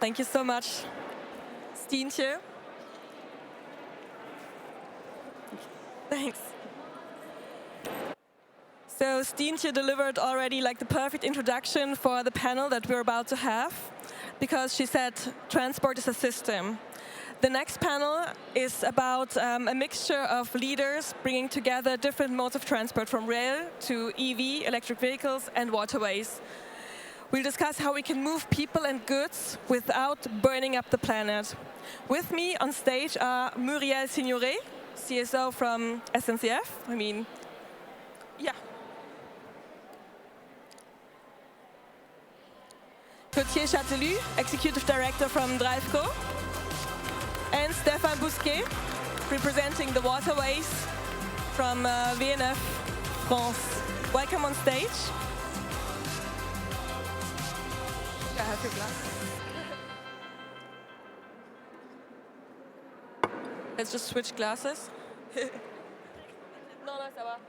Thank you so much, Stientje. Thanks. So Stientje delivered already like the perfect introduction for the panel that we're about to have, because she said transport is a system. The next panel is about a mixture of leaders bringing together different modes of transport, from rail to EV, electric vehicles, and waterways. We'll discuss how we can move people and goods without burning up the planet. With me on stage are Muriel Signoret, CSO from SNCF. Gauthier Châtelu, Executive Director from DriveCo. And Stéphane Bousquet, representing the waterways from VNF France. Welcome on stage. I have your glasses. Let's just switch glasses. No, ça va.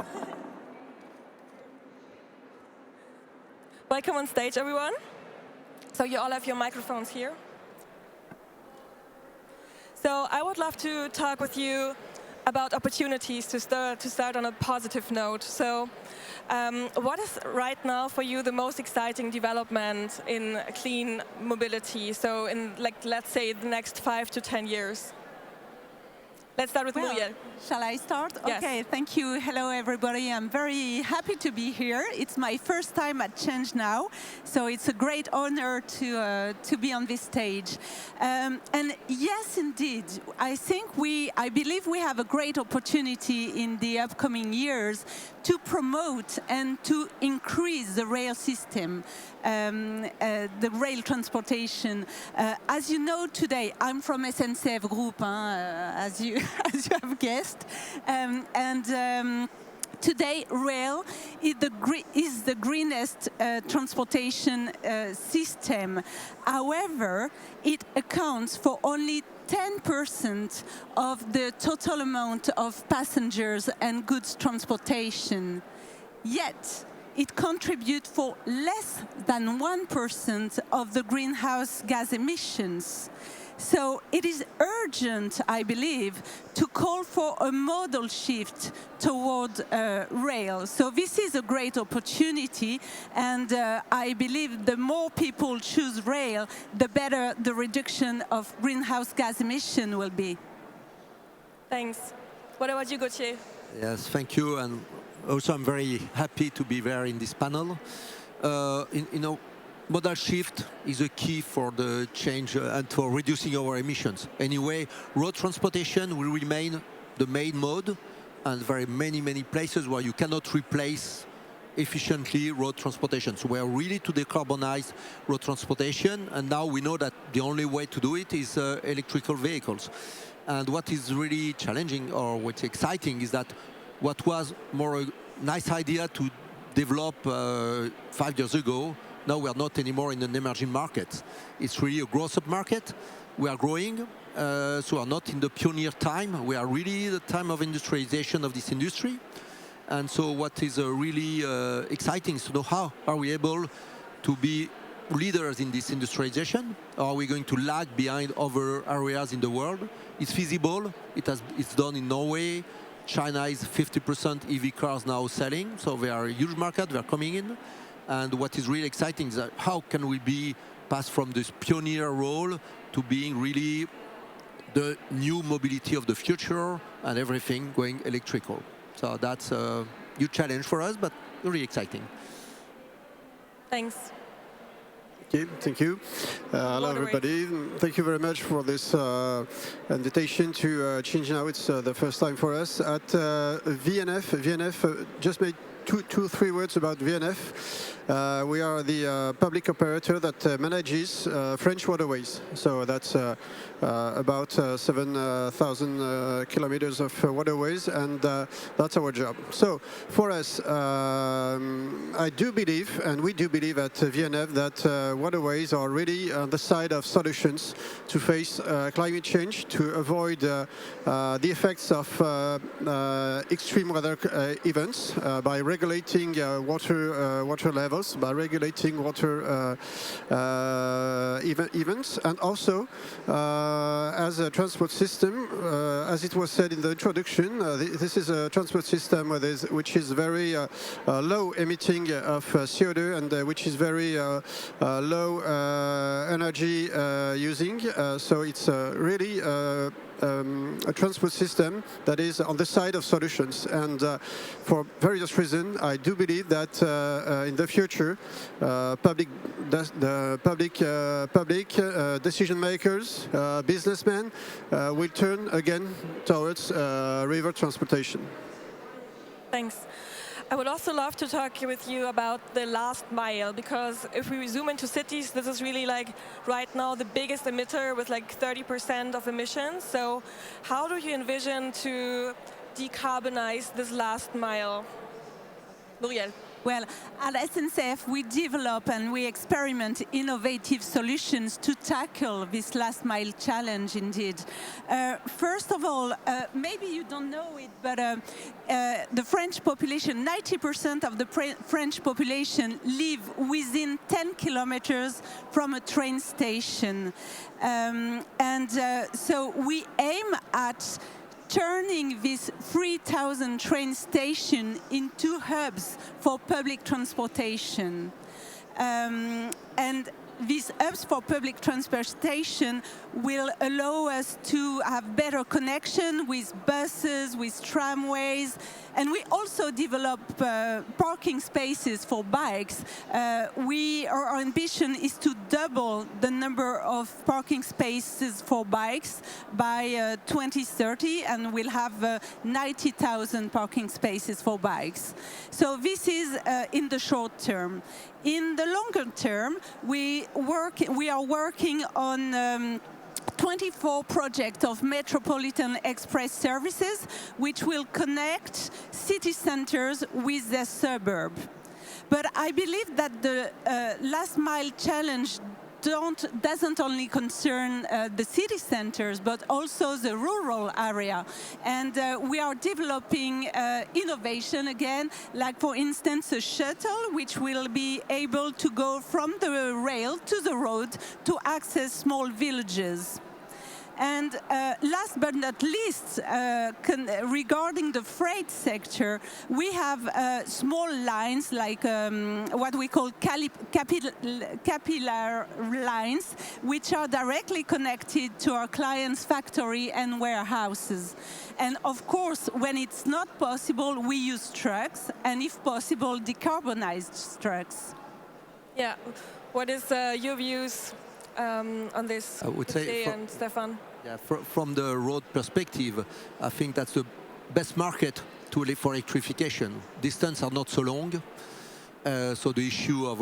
Welcome on stage, everyone. So you all have your microphones here. So I would love to talk with you about opportunities to start on a positive note. So what is right now for you the most exciting development in clean mobility? So in, let's say, the next 5 to 10 years? Let's start with Muriel. Shall I start? Yes. Okay, thank you. Hello, everybody. I'm very happy to be here. It's my first time at Change Now, so it's a great honor to be on this stage. And yes, indeed, I believe we have a great opportunity in the upcoming years to promote and to increase the rail system, the rail transportation. As you know, today I'm from SNCF Group, as you have guessed, today rail is the greenest transportation system. However, it accounts for only 10% of the total amount of passengers and goods transportation. Yet, it contributes for less than 1% of the greenhouse gas emissions. So it is urgent, I believe, to call for a modal shift toward rail. So this is a great opportunity, and I believe the more people choose rail, the better the reduction of greenhouse gas emission will be. Thanks. What about you, Gauthier? Yes, thank you. And also, I'm very happy to be there in this panel. Modal shift is a key for the change and for reducing our emissions. Anyway, road transportation will remain the main mode, and very many places where you cannot replace efficiently road transportation. So we are really to decarbonize road transportation, and now we know that the only way to do it is electrical vehicles. And what is really challenging, or what's exciting, is that what was more a nice idea to develop 5 years ago, now we are not anymore in an emerging market. It's really a growth-up market. We are growing, so we are not in the pioneer time. We are really the time of industrialization of this industry. And so what is really exciting is to know how are we able to be leaders in this industrialization? Or are we going to lag behind other areas in the world? It's feasible. It's done in Norway. China is 50% EV cars now selling, so they are a huge market. They are coming in. And what is really exciting is that how can we pass from this pioneer role to being really the new mobility of the future and everything going electrical. So that's a huge challenge for us, but really exciting. Thanks. Okay, thank you. Hello, everybody. Thank you very much for this invitation to Change Now. It's the first time for us at VNF. Just made two, 3 words about VNF. We are the public operator that manages French waterways. So that's about 7,000 kilometers of waterways, and that's our job. So for us, I do believe, and we do believe at VNF, that waterways are really on the side of solutions to face climate change, to avoid the effects of extreme weather events by regulating water level levels by regulating water events, and also as a transport system, as it was said in the introduction, this is a transport system which is very low emitting of CO2 and which is very low energy using. So it's really a transport system that is on the side of solutions, and for various reasons I do believe that in the future public decision makers, businessmen will turn again towards river transportation. Thanks. I would also love to talk with you about the last mile, because if we zoom into cities, this is really like right now the biggest emitter with like 30% of emissions. So how do you envision to decarbonize this last mile? Muriel. Well, at SNCF, we develop and we experiment innovative solutions to tackle this last mile challenge indeed. First of all, maybe you don't know it, but the French population, 90% of the French population live within 10 kilometers from a train station. So we aim at turning this 3,000 train station into hubs for public transportation. And these hubs for public transportation will allow us to have better connection with buses, with tramways, and we also develop parking spaces for bikes. Our ambition is to double the number of parking spaces for bikes by 2030, and we'll have 90,000 parking spaces for bikes. So this is in the short term. In the longer term, we are working on 24 projects of metropolitan express services, which will connect city centers with their suburb. But I believe that the last mile challenge doesn't only concern the city centers, but also the rural area. And we are developing innovation again, like for instance a shuttle, which will be able to go from the rail to the road to access small villages. And last but not least, regarding the freight sector, we have small lines like what we call capillary lines, which are directly connected to our clients' factory and warehouses. And of course, when it's not possible, we use trucks, and if possible, decarbonized trucks. Yeah. What is your views on this? I would say and Stefan? Yeah, from the road perspective, I think that's the best market for electrification. Distances are not so long, so the issue of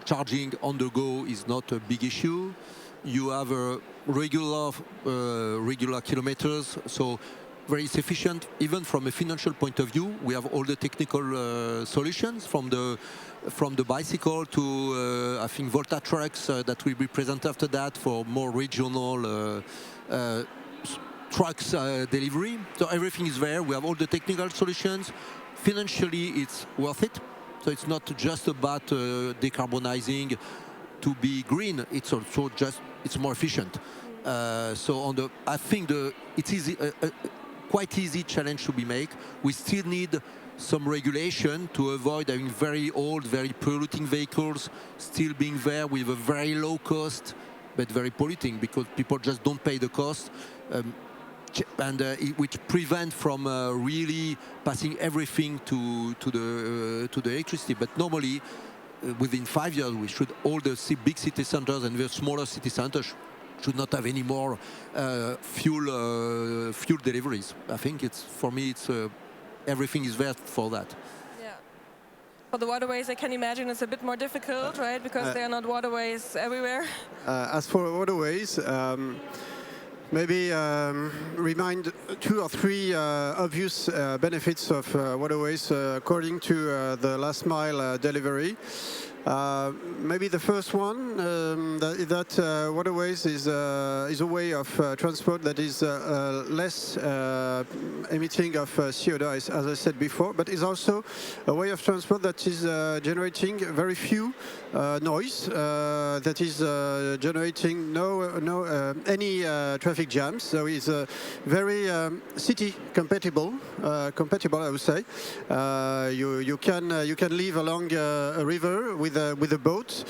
charging on the go is not a big issue. You have regular kilometers, so very sufficient. Even from a financial point of view, we have all the technical solutions from the bicycle to I think Volta trucks that will be present after that for more regional trucks delivery. So everything is there. We have all the technical solutions. Financially, it's worth it. So it's not just about decarbonizing to be green. It's also it's more efficient. So I think it's easy. Quite easy challenge to be made. We still need some regulation to avoid having very old, very polluting vehicles still being there with a very low cost, but very polluting because people just don't pay the cost, which prevent from really passing everything to the electricity. But normally, within 5 years, we should all the big city centers and the smaller city centers should not have any more fuel deliveries. I think for me everything is there for that. Yeah. For the waterways, I can imagine it's a bit more difficult, right? Because they are not waterways everywhere. As for waterways, maybe remind 2 or 3 obvious benefits of waterways according to the last mile delivery. Maybe the first one, that waterways is a way of transport that is less emitting of CO2, as I said before, but is also a way of transport that is generating very few noise, that is generating any traffic jams. So it's very city compatible, I would say. You can live along a river with a boat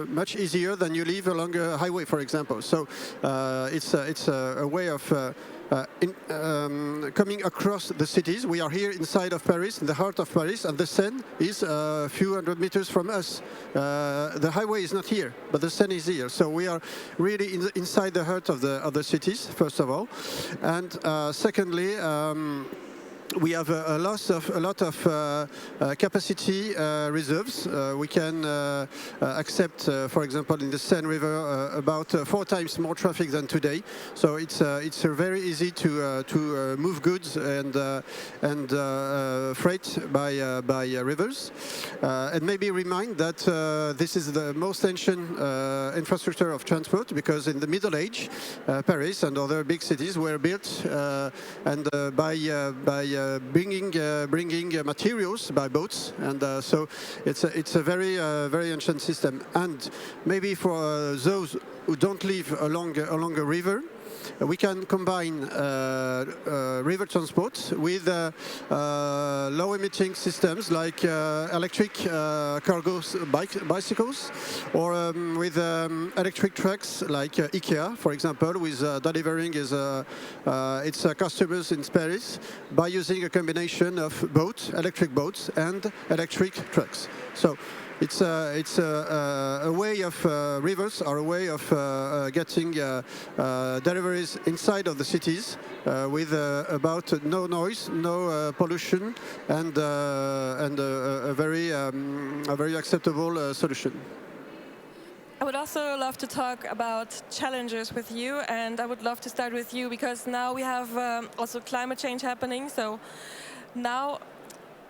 much easier than you live along a highway, for example. So it's a way of coming across the cities. We are here inside of Paris, in the heart of Paris, and the Seine is a few hundred meters from us. The highway is not here, but the Seine is here. So we are really inside the heart of the cities, first of all. And secondly, we have a lot of capacity reserves. We can accept, for example, in the Seine River, about 4 times more traffic than today. So it's very easy to move goods and freight by rivers. And maybe remind that this is the most ancient infrastructure of transport, because in the Middle Age, Paris and other big cities were built by bringing materials by boats, and so it's a very ancient system. And maybe for those who don't live along a river, we can combine river transport with low-emitting systems like electric cargo bicycles, or with electric trucks like IKEA, for example, with delivering its customers in Paris by using a combination of electric boats and electric trucks. So it's a way of rivers are a way of getting deliveries inside of the cities with about no noise, no pollution, and a very acceptable solution. I would also love to talk about challenges with you, and I would love to start with you, because now we have also climate change happening. So now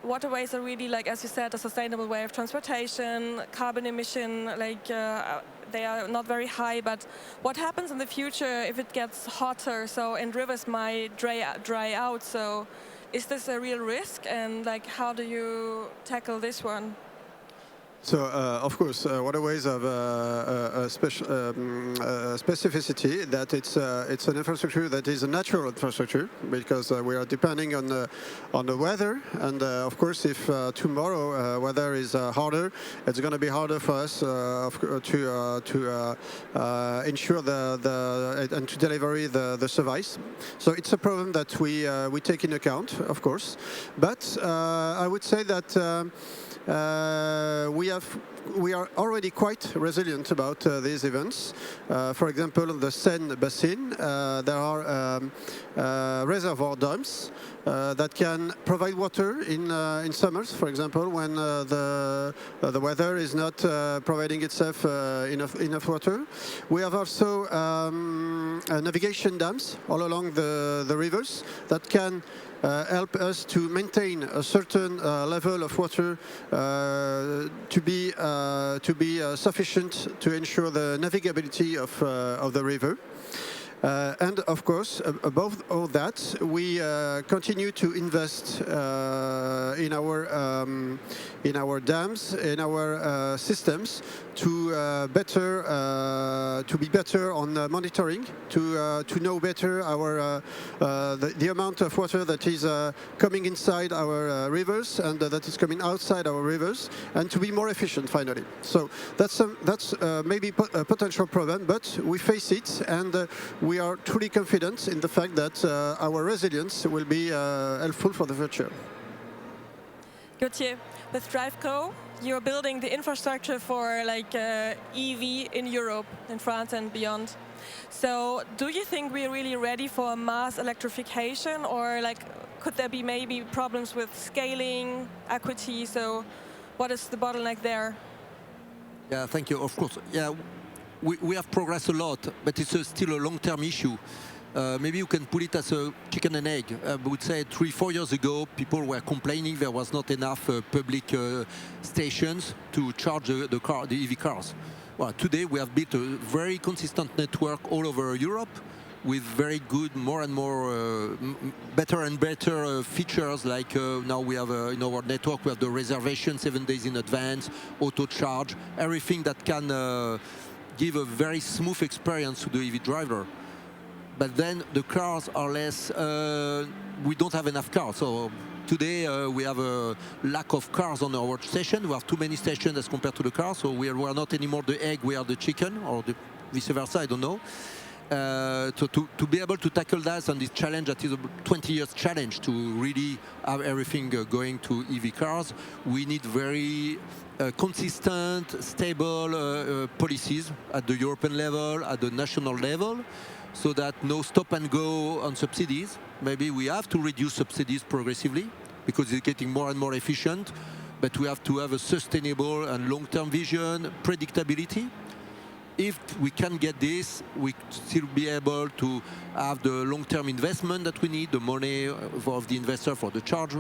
waterways are really, like, as you said, a sustainable way of transportation. Carbon emission, they are not very high, but what happens in the future if it gets hotter, and rivers might dry out? So is this a real risk, and how do you tackle this one? So, of course, waterways have a specificity that it's an infrastructure that is a natural infrastructure, because we are depending on the weather. And of course, if tomorrow weather is harder, it's going to be harder for us to ensure and to deliver the service. So it's a problem that we take into account, of course. But I would say that we are already quite resilient about these events. For example, in the Seine basin, there are reservoir dams that can provide water in summers, for example, when the weather is not providing itself enough water. We have also navigation dams all along the rivers that can help us to maintain a certain level of water to be sufficient to ensure the navigability of the river. And of course, above all that, we continue to invest in our dams, in our systems, to be better on monitoring, to know better the amount of water that is coming inside our rivers and that is coming outside our rivers, and to be more efficient finally. So that's maybe a potential problem, but we face it, and we are truly confident in the fact that our resilience will be helpful for the future. Gauthier, with DriveCo, you're building the infrastructure for EV in Europe, in France and beyond. So do you think we're really ready for mass electrification, or could there be maybe problems with scaling, equity? So what is the bottleneck there? Yeah, thank you. Of course, yeah, we have progressed a lot, but it's still a long-term issue. maybe you can put it as a chicken and egg. I would say 3-4 years ago, people were complaining there was not enough public stations to charge the EV cars. Well, today we have built a very consistent network all over Europe with very good, more and more, better and better features. Like now we have in our network, we have the reservation 7 days in advance, auto charge, everything that can give a very smooth experience to the EV driver. But then the cars are less, we don't have enough cars. So today we have a lack of cars on our station. We have too many stations as compared to the cars. So we are not anymore the egg, we are the chicken, or the vice versa, I don't know. So to be able to tackle that and this challenge, that is a 20 years challenge to really have everything going to EV cars, we need very consistent, stable policies at the European level, at the national level, so that no stop and go on subsidies. Maybe we have to reduce subsidies progressively because it's getting more and more efficient, but we have to have a sustainable and long-term vision, predictability. If we can get this, we still be able to have the long-term investment that we need, the money of the investor for the charge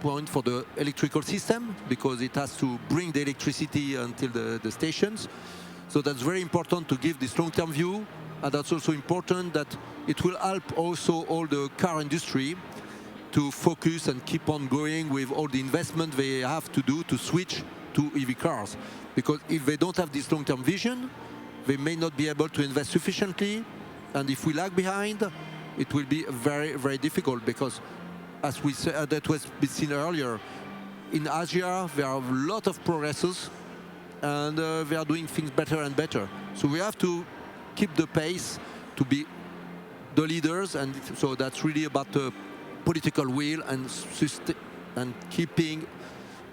point, for the electrical system, because it has to bring the electricity until the stations. So that's very important to give this long-term view. And that's also important that it will help also all the car industry to focus and keep on going with all the investment they have to do to switch to EV cars. Because if they don't have this long-term vision, they may not be able to invest sufficiently. And if we lag behind, it will be very, very difficult. Because as we said, that was seen earlier, in Asia, there are a lot of progresses and they are doing things better and better. So we have to keep the pace to be the leaders, and so that's really about the political will and keeping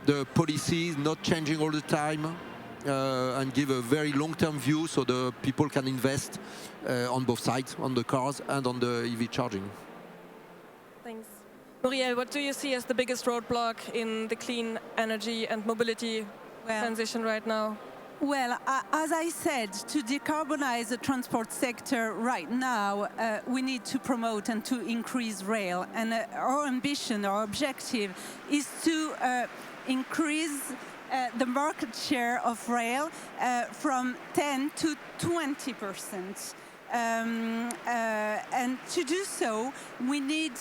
the policies not changing all the time, and give a very long-term view so the people can invest on both sides, on the cars and on the EV charging. Thanks. Muriel, what do you see as the biggest roadblock in the clean energy and mobility transition right now? Well, as I said, to decarbonize the transport sector right now, we need to promote and to increase rail. And our ambition, our objective is to increase the market share of rail from 10 to 20%. And to do so, we need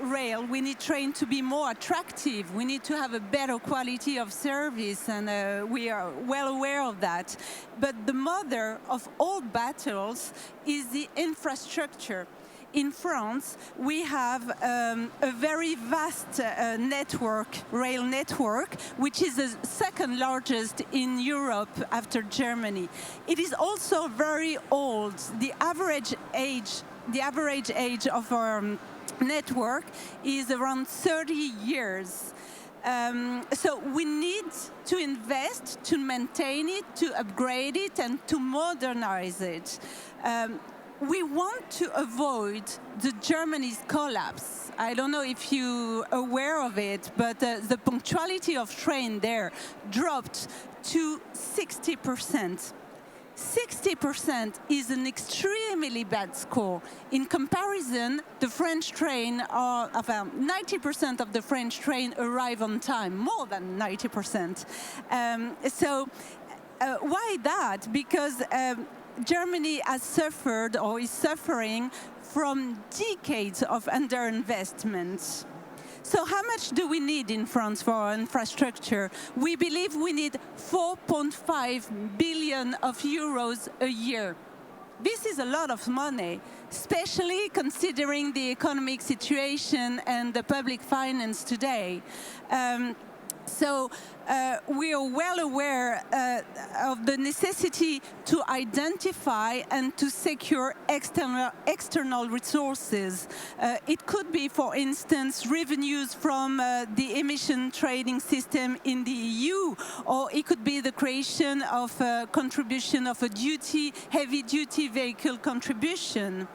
rail, we need train to be more attractive, we need to have a better quality of service, and we are well aware of that. But the mother of all battles is the infrastructure. In France, we have a very vast rail network, which is the second largest in Europe after Germany. It is also very old. The average age of our network is around 30 years. So we need to invest, to maintain it, to upgrade it, and to modernize it. We want to avoid the Germany's collapse. I don't know if you're aware of it, but the punctuality of train there dropped to 60%. 60% is an extremely bad score. In comparison, the French train, about 90% of the French train arrive on time, more than 90%. Why that? Because Germany has suffered or is suffering from decades of underinvestment. So how much do we need in France for our infrastructure? We believe we need 4.5 billion of euros a year. This is a lot of money, especially considering the economic situation and the public finance today. So we are well aware of the necessity to identify and to secure external resources. It could be, for instance, revenues from the emission trading system in the EU, or it could be the creation of a contribution of a heavy-duty vehicle contribution.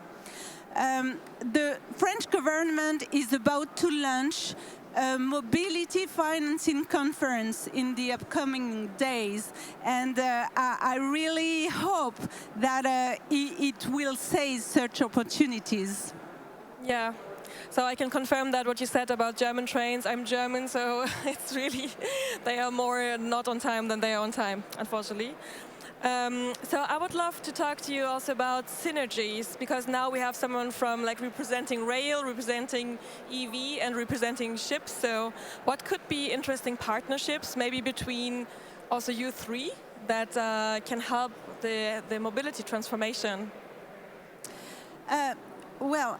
The French government is about to launch a mobility financing conference in the upcoming days, and I really hope that it will seize such opportunities. Yeah. So I can confirm that what you said about German trains. I'm German, so it's really, they are more not on time than they are on time, unfortunately. So I would love to talk to you also about synergies, because now we have someone from like representing rail, representing EV, and representing ships. So what could be interesting partnerships, maybe between also you three, that can help the mobility transformation? Well,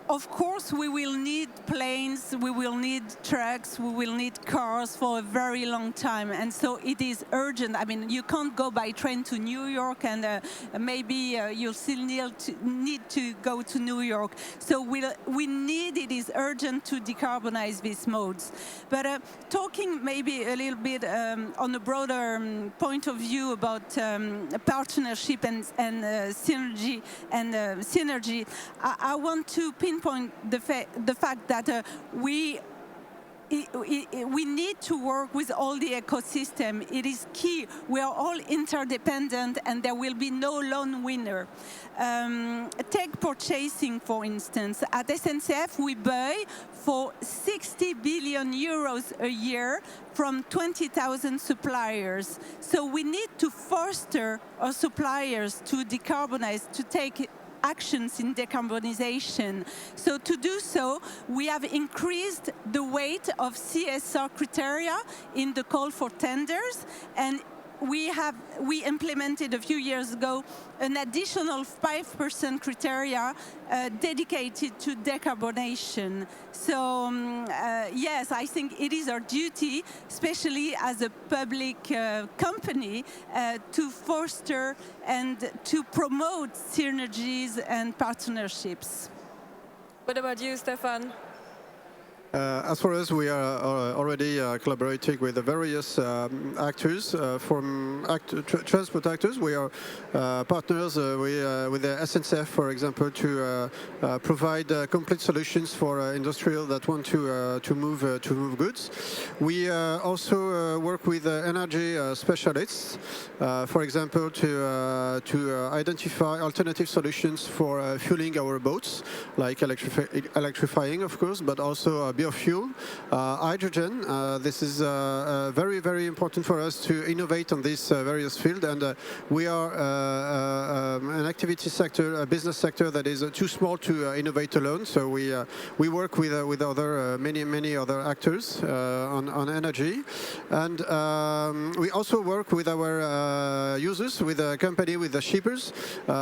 of course, we will need planes, we will need trucks, we will need cars for a very long time, and so it is urgent. I mean, you can't go by train to New York, and maybe you'll still need to go to New York. So it is urgent to decarbonize these modes. But talking maybe a little bit on a broader point of view about partnership and synergy, I want to pinpoint the fact that we need to work with all the ecosystem. It is key. We are all interdependent, and there will be no lone winner. Take purchasing, for instance. At SNCF, we buy for 60 billion euros a year from 20,000 suppliers. So we need to foster our suppliers to decarbonize, to take actions in decarbonization. So to do so, we have increased the weight of CSR criteria in the call for tenders, and we implemented a few years ago an additional 5% criteria dedicated to decarbonation. So yes, I think it is our duty, especially as a public company, to foster and to promote synergies and partnerships. What about you, Stefan? As far as we are already collaborating with the various actors, from transport actors, we are partners with the SNCF, for example, to provide complete solutions for industrial that want to move goods. We also work with energy specialists, for example, to identify alternative solutions for fueling our boats, like electrifying, of course, but also biofuel, hydrogen. This is very, very important for us to innovate on this various fields, and we are an activity sector, a business sector that is too small to innovate alone. So we work with other many other actors on energy, and we also work with our users, with the company, with the shippers.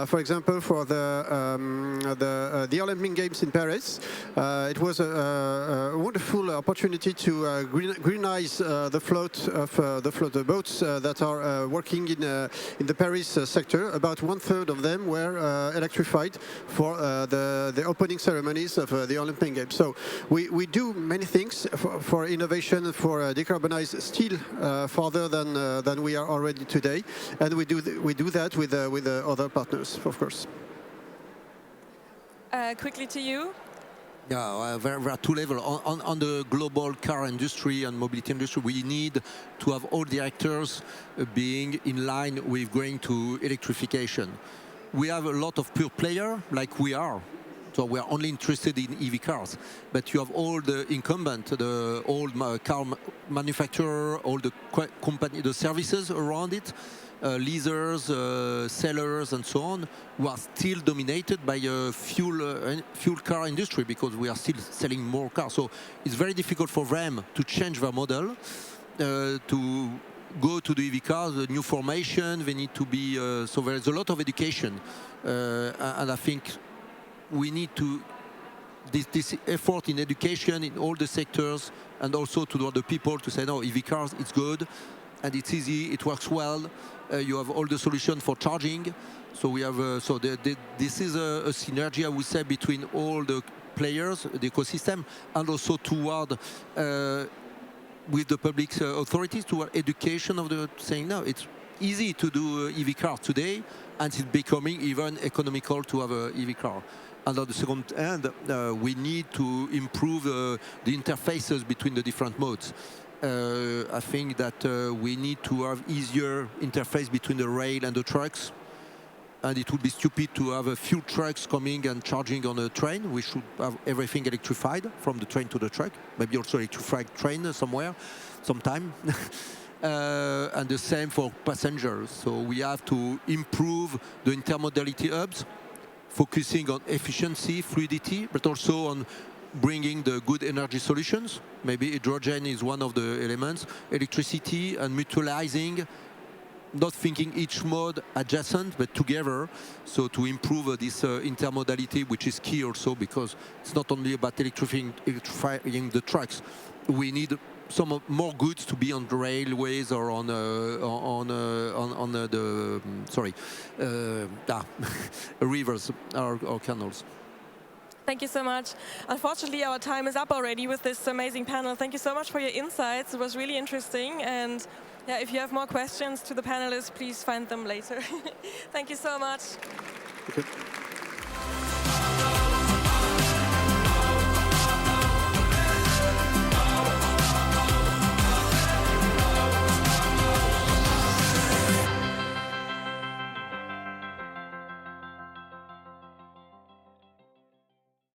For example, for the Olympic Games in Paris, it was a wonderful opportunity to greenize the float of the boats that are working in the Paris sector. About 1/3 of them were electrified for the opening ceremonies of the Olympic Games. So we do many things for innovation, for decarbonize still farther than we are already today, and we do that with other partners, of course. Quickly to you. Yeah, there are two levels. On the global car industry and mobility industry, we need to have all the actors being in line with going to electrification. We have a lot of pure players, like we are. So we are only interested in EV cars. But you have all the incumbent, the old car manufacturer, all the company, the services around it, leasers, sellers, and so on, who are still dominated by a fuel car industry, because we are still selling more cars. So it's very difficult for them to change their model, to go to the EV cars, a new formation. They need to be. So there is a lot of education, and I think we need to this effort in education in all the sectors, and also to the people to say, no, EV cars, it's good, and it's easy, it works well. You have all the solutions for charging. So we have this is a synergy, I would say, between all the players, the ecosystem, and also toward with the public authorities, toward education of the saying, no, it's easy to do EV car today, and it's becoming even economical to have an EV car. And on the second hand, we need to improve the interfaces between the different modes. I think that we need to have easier interface between the rail and the trucks. And it would be stupid to have a few trucks coming and charging on a train. We should have everything electrified from the train to the truck. Maybe also electrified train somewhere, sometime. And the same for passengers. So we have to improve the intermodality hubs, focusing on efficiency, fluidity, but also on bringing the good energy solutions. Maybe hydrogen is one of the elements, electricity, and mutualizing, not thinking each mode adjacent, but together. So to improve this intermodality, which is key also, because it's not only about electrifying the trucks. We need some more goods to be on the railways or on the rivers or canals. Thank you so much. Unfortunately, our time is up already with this amazing panel. Thank you so much for your insights. It was really interesting. And yeah, if you have more questions to the panelists, please find them later. Thank you so much. Okay.